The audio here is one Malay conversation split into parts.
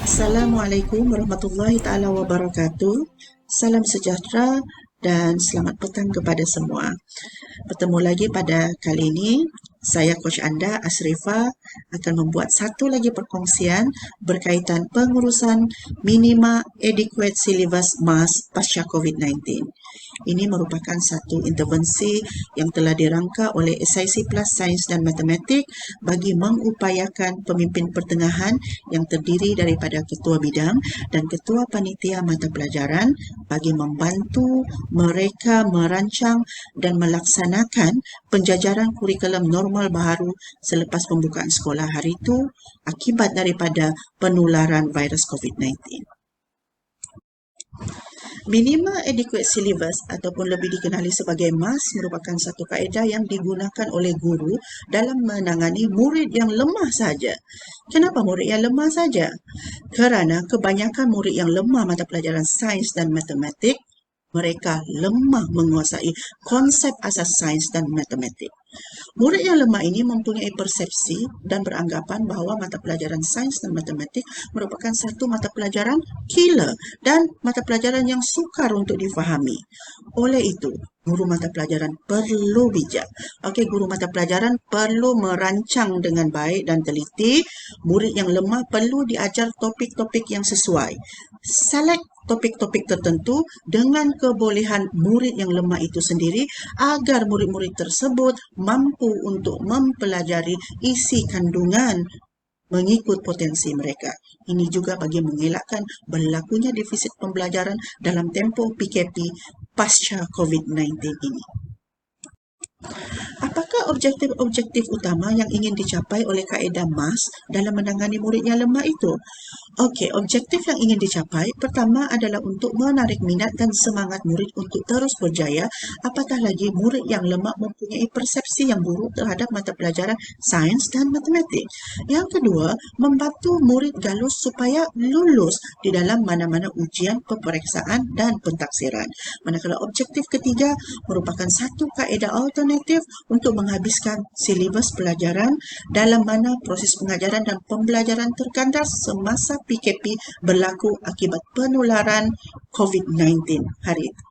Assalamualaikum warahmatullahi taala wabarakatuh. Salam sejahtera dan selamat petang kepada semua. Bertemu lagi pada kali ini, saya coach anda Asrifah akan membuat satu lagi perkongsian berkaitan pengurusan minima adequate syllabus MAS pasca COVID-19. Ini merupakan satu intervensi yang telah dirangka oleh SIC Plus Sains dan Matematik bagi mengupayakan pemimpin pertengahan yang terdiri daripada ketua bidang dan ketua panitia mata pelajaran bagi membantu mereka merancang dan melaksanakan penjajaran kurikulum normal baharu selepas pembukaan sekolah hari itu akibat daripada penularan virus COVID-19. Minima adequate syllabus ataupun lebih dikenali sebagai MAS merupakan satu kaedah yang digunakan oleh guru dalam menangani murid yang lemah saja. Kenapa murid yang lemah saja? Kerana kebanyakan murid yang lemah mata pelajaran sains dan matematik, mereka lemah menguasai konsep asas sains dan matematik. Murid yang lemah ini mempunyai persepsi dan beranggapan bahawa mata pelajaran sains dan matematik merupakan satu mata pelajaran killer dan mata pelajaran yang sukar untuk difahami. Oleh itu, guru mata pelajaran perlu bijak. Guru mata pelajaran perlu merancang dengan baik dan teliti. Murid yang lemah perlu diajar topik-topik yang sesuai. Select topik-topik tertentu dengan kebolehan murid yang lemah itu sendiri agar murid-murid tersebut mampu untuk mempelajari isi kandungan mengikut potensi mereka. Ini juga bagi mengelakkan berlakunya defisit pembelajaran dalam tempoh PKP pasca COVID-19 ini. Apakah objektif-objektif utama yang ingin dicapai oleh kaedah MAS dalam menangani murid yang lemah itu? Objektif yang ingin dicapai pertama adalah untuk menarik minat dan semangat murid untuk terus berjaya, apatah lagi murid yang lemah mempunyai persepsi yang buruk terhadap mata pelajaran sains dan matematik. Yang kedua, membantu murid galus supaya lulus di dalam mana-mana ujian, peperiksaan dan pentaksiran. Manakala objektif ketiga merupakan satu kaedah alternatif untuk menghabiskan silibus pelajaran dalam mana proses pengajaran dan pembelajaran terkandas semasa PKP berlaku akibat penularan COVID-19 hari itu.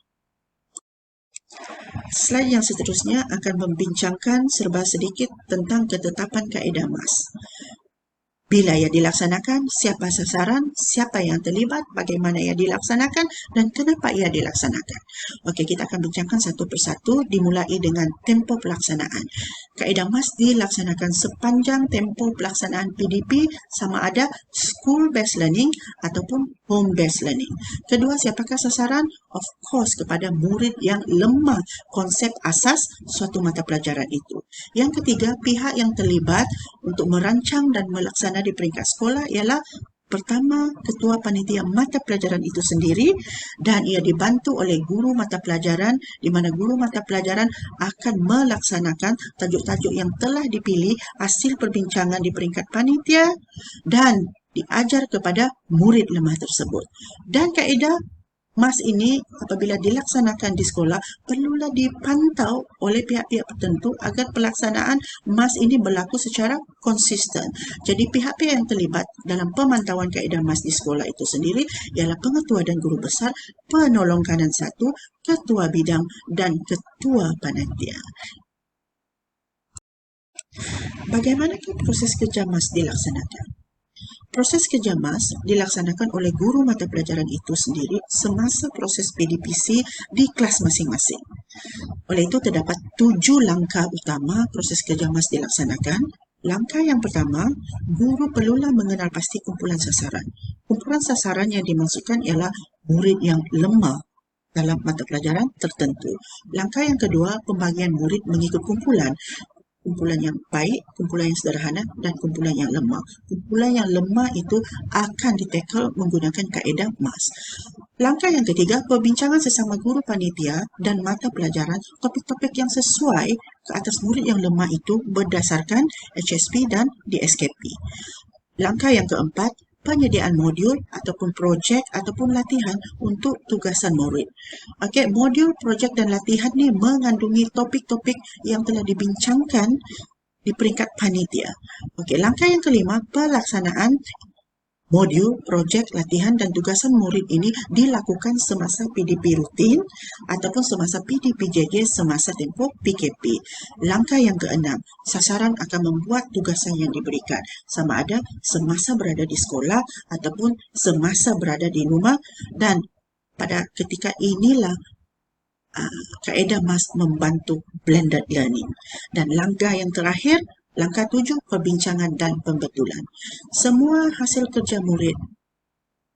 Slide yang seterusnya akan membincangkan serba sedikit tentang ketetapan kaedah MAS. Bila ia dilaksanakan, siapa sasaran, siapa yang terlibat, bagaimana ia dilaksanakan dan kenapa ia dilaksanakan. Kita akan bincangkan satu persatu dimulai dengan tempoh pelaksanaan. Kaedah MAS dilaksanakan sepanjang tempoh pelaksanaan PDP sama ada school-based learning ataupun home-based learning. Kedua, siapakah sasaran? Of course, kepada murid yang lemah konsep asas suatu mata pelajaran itu. Yang ketiga, pihak yang terlibat untuk merancang dan melaksanakan di peringkat sekolah ialah pertama, ketua panitia mata pelajaran itu sendiri dan ia dibantu oleh guru mata pelajaran di mana guru mata pelajaran akan melaksanakan tajuk-tajuk yang telah dipilih hasil perbincangan di peringkat panitia dan diajar kepada murid lemah tersebut. Dan kaedah MAS ini apabila dilaksanakan di sekolah perlulah dipantau oleh pihak-pihak tertentu agar pelaksanaan MAS ini berlaku secara konsisten. Jadi pihak-pihak yang terlibat dalam pemantauan kaedah MAS di sekolah itu sendiri ialah pengetua dan guru besar, penolong kanan satu, ketua bidang dan ketua panitia. Bagaimanakah proses kerja MAS dilaksanakan? Proses kerja MAS dilaksanakan oleh guru mata pelajaran itu sendiri semasa proses PDPC di kelas masing-masing. Oleh itu, terdapat 7 langkah utama proses kerja MAS dilaksanakan. Langkah yang pertama, guru perlulah mengenal pasti kumpulan sasaran. Kumpulan sasaran yang dimaksudkan ialah murid yang lemah dalam mata pelajaran tertentu. Langkah yang kedua, pembagian murid mengikut kumpulan. Kumpulan yang baik, kumpulan yang sederhana dan kumpulan yang lemah. Kumpulan yang lemah itu akan ditackle menggunakan kaedah MAS. Langkah yang ketiga, perbincangan sesama guru panitia dan mata pelajaran topik-topik yang sesuai ke atas murid yang lemah itu berdasarkan HSP dan DSKP. Langkah yang keempat, penyediaan modul ataupun projek ataupun latihan untuk tugasan murid. Modul, projek dan latihan ni mengandungi topik-topik yang telah dibincangkan di peringkat panitia. Langkah yang kelima, pelaksanaan Modul, projek, latihan, dan tugasan murid ini dilakukan semasa PDP rutin ataupun semasa PDPJJ semasa tempoh PKP. Langkah yang keenam, sasaran akan membuat tugasan yang diberikan sama ada semasa berada di sekolah ataupun semasa berada di rumah, dan pada ketika inilah kaedah MAS membantu blended learning. Dan langkah yang terakhir, langkah 7, perbincangan dan pembetulan. Semua hasil kerja murid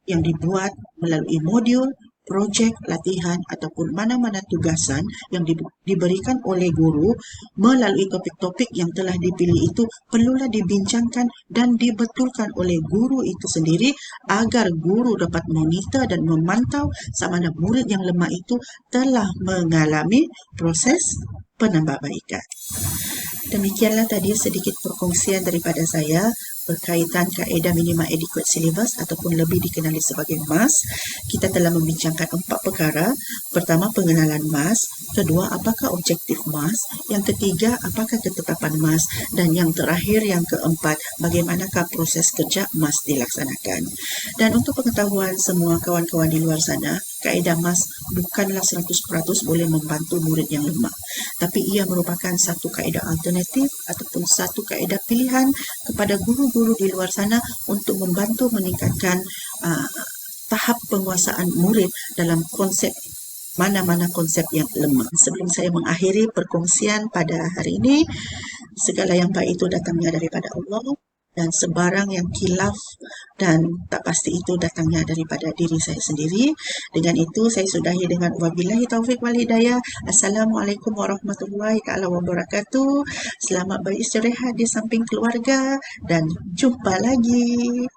yang dibuat melalui modul, projek, latihan ataupun mana-mana tugasan yang diberikan oleh guru melalui topik-topik yang telah dipilih itu perlulah dibincangkan dan dibetulkan oleh guru itu sendiri agar guru dapat monitor dan memantau sama ada murid yang lemah itu telah mengalami proses penambahbaikan. Demikianlah tadi sedikit perkongsian daripada saya berkaitan kaedah minima adequate syllabus ataupun lebih dikenali sebagai MAS. Kita telah membincangkan 4 perkara. Pertama, pengenalan MAS. Kedua, apakah objektif MAS. Yang ketiga, apakah ketetapan MAS. Dan yang terakhir, yang keempat, bagaimanakah proses kerja MAS dilaksanakan. Dan untuk pengetahuan semua kawan-kawan di luar sana, kaedah MAS bukanlah 100% boleh membantu murid yang lemah. Tapi ia merupakan satu kaedah alternatif ataupun satu kaedah pilihan kepada guru-guru di luar sana untuk membantu meningkatkan tahap penguasaan murid dalam konsep mana-mana konsep yang lemah. Sebelum saya mengakhiri perkongsian pada hari ini, segala yang baik itu datangnya daripada Allah dan sebarang yang khilaf dan tak pasti itu datangnya daripada diri saya sendiri. Dengan itu saya sudahi dengan wabillahi taufik wal hidayah. Assalamualaikum warahmatullahi taala wabarakatuh. Selamat beristirahat di samping keluarga dan jumpa lagi.